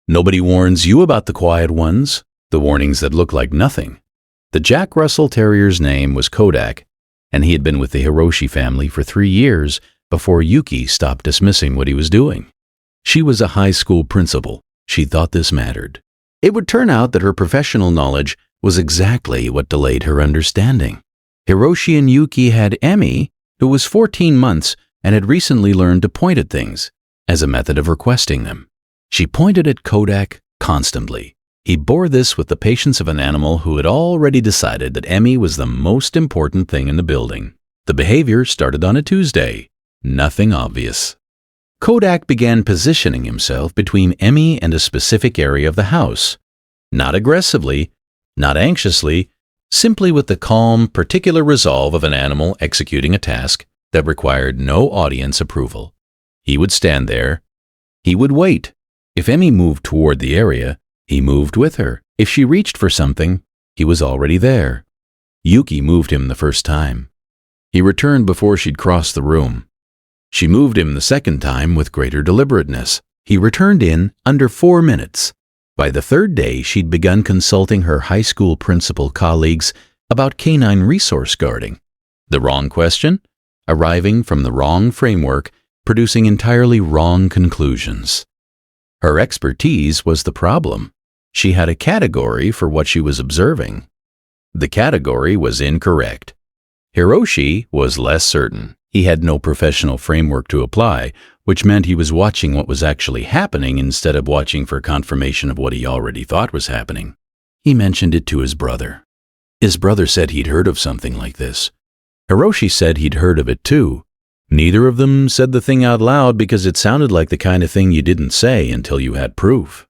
Nobody warns you about the quiet ones, the warnings that look like nothing. The Jack Russell Terrier's name was Kodak, and he had been with the Hiroshi family for 3 years before Yuki stopped dismissing what he was doing. She was a high school principal. She thought this mattered. It would turn out that her professional knowledge was exactly what delayed her understanding. Hiroshi and Yuki had Emmy, who was 14 months and had recently learned to point at things as a method of requesting them. She pointed at Kodak constantly. He bore this with the patience of an animal who had already decided that Emmy was the most important thing in the building. The behavior started on a Tuesday. Nothing obvious. Kodak began positioning himself between Emmy and a specific area of the house. Not aggressively, not anxiously, simply with the calm, particular resolve of an animal executing a task that required no audience approval. He would stand there. He would wait. If Emmy moved toward the area, he moved with her. If she reached for something, he was already there. Yuki moved him the first time. He returned before she'd crossed the room. She moved him the second time with greater deliberateness. He returned in under 4 minutes. By the third day, she'd begun consulting her high school principal colleagues about canine resource guarding. The wrong question, arriving from the wrong framework, producing entirely wrong conclusions. Her expertise was the problem. She had a category for what she was observing. The category was incorrect. Hiroshi was less certain. He had no professional framework to apply, which meant he was watching what was actually happening instead of watching for confirmation of what he already thought was happening. He mentioned it to his brother. His brother said he'd heard of something like this. Hiroshi said he'd heard of it too. Neither of them said the thing out loud because it sounded like the kind of thing you didn't say until you had proof.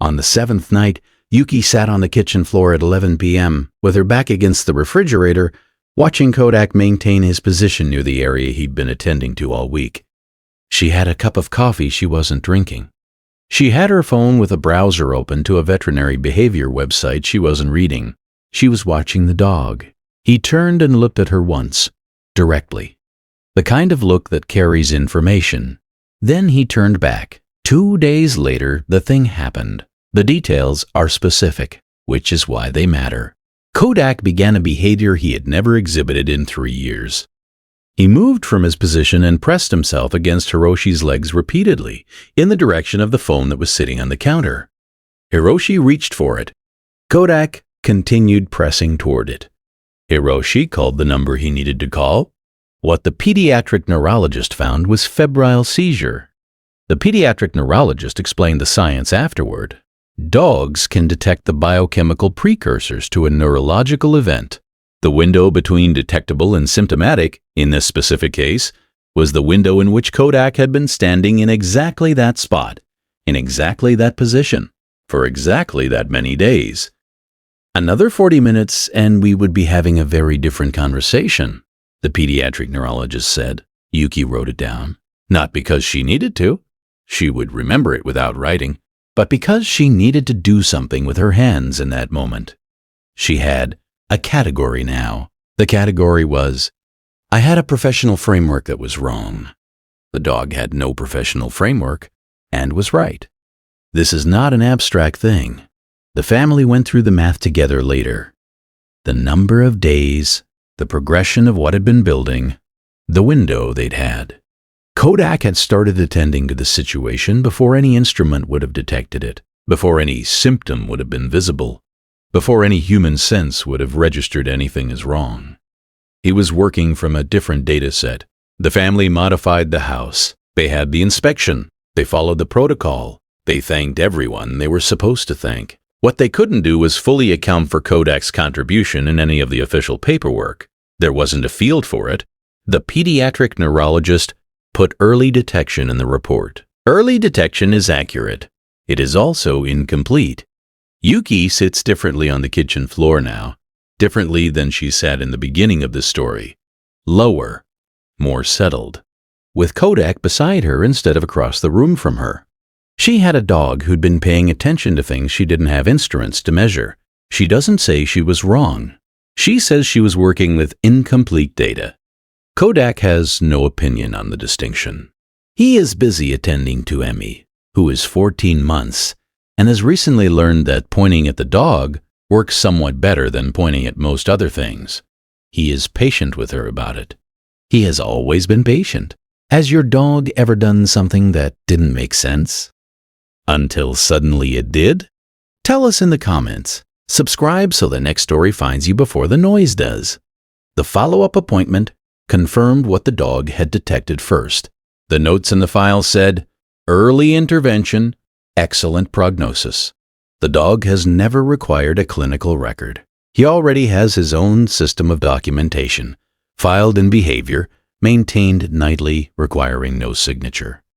On the 7th night, Yuki sat on the kitchen floor at 11 p.m. with her back against the refrigerator, watching Kodak maintain his position near the area he'd been attending to all week. She had a cup of coffee she wasn't drinking. She had her phone with a browser open to a veterinary behavior website she wasn't reading. She was watching the dog. He turned and looked at her once, directly. The kind of look that carries information. Then he turned back. 2 days later, the thing happened. The details are specific, which is why they matter. Kodak began a behavior he had never exhibited in 3 years. He moved from his position and pressed himself against Hiroshi's legs repeatedly, in the direction of the phone that was sitting on the counter. Hiroshi reached for it. Kodak continued pressing toward it. Hiroshi called the number he needed to call. What the pediatric neurologist found was febrile seizure. The pediatric neurologist explained the science afterward. Dogs can detect the biochemical precursors to a neurological event. The window between detectable and symptomatic, in this specific case, was the window in which Kodak had been standing in exactly that spot, in exactly that position, for exactly that many days. Another 40 minutes and we would be having a very different conversation, the pediatric neurologist said. Yuki wrote it down. Not because she needed to. She would remember it without writing. But because she needed to do something with her hands in that moment. She had a category now. The category was, I had a professional framework that was wrong. The dog had no professional framework and was right. This is not an abstract thing. The family went through the math together later. The number of days, the progression of what had been building, the window they'd had. Kodak had started attending to the situation before any instrument would have detected it, before any symptom would have been visible, before any human sense would have registered anything as wrong. He was working from a different data set. The family modified the house. They had the inspection. They followed the protocol. They thanked everyone they were supposed to thank. What they couldn't do was fully account for Kodak's contribution in any of the official paperwork. There wasn't a field for it. The pediatric neurologist put early detection in the report. Early detection is accurate. It is also incomplete. Yuki sits differently on the kitchen floor now, differently than she sat in the beginning of the story. Lower, more settled, with Kodak beside her instead of across the room from her. She had a dog who'd been paying attention to things she didn't have instruments to measure. She doesn't say she was wrong. She says she was working with incomplete data. Kodak has no opinion on the distinction. He is busy attending to Emmy, who is 14 months, and has recently learned that pointing at the dog works somewhat better than pointing at most other things. He is patient with her about it. He has always been patient. Has your dog ever done something that didn't make sense? Until suddenly it did? Tell us in the comments. Subscribe so the next story finds you before the noise does. The follow-up appointment confirmed what the dog had detected first. The notes in the file said, "Early intervention, excellent prognosis." The dog has never required a clinical record. He already has his own system of documentation, filed in behavior, maintained nightly, requiring no signature.